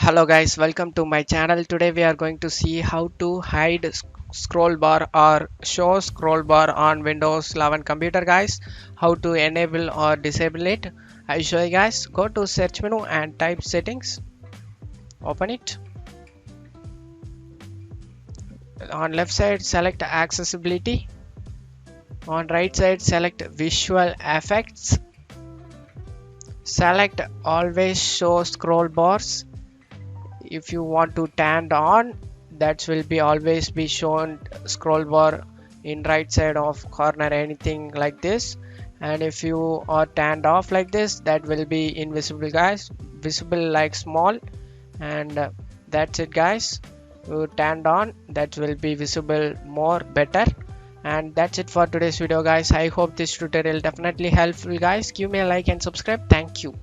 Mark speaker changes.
Speaker 1: Hello guys, welcome to my channel. Today we are going to see how to hide scroll bar or show scroll bar on Windows 11 computer guys. How to enable or disable it. I show you guys. Go to search menu and type settings. Open it. On left side select accessibility. On right side select visual effects. Select always show scroll bars. If you want to turn on, that will be always be shown scroll bar in right side of corner, anything like this. And if you are turned off like this, that will be invisible guys, visible like small. And that's it guys. You turned on, that will be visible more better. And that's it for today's video guys. I hope this tutorial definitely helpful guys. Give me a like and subscribe. Thank you.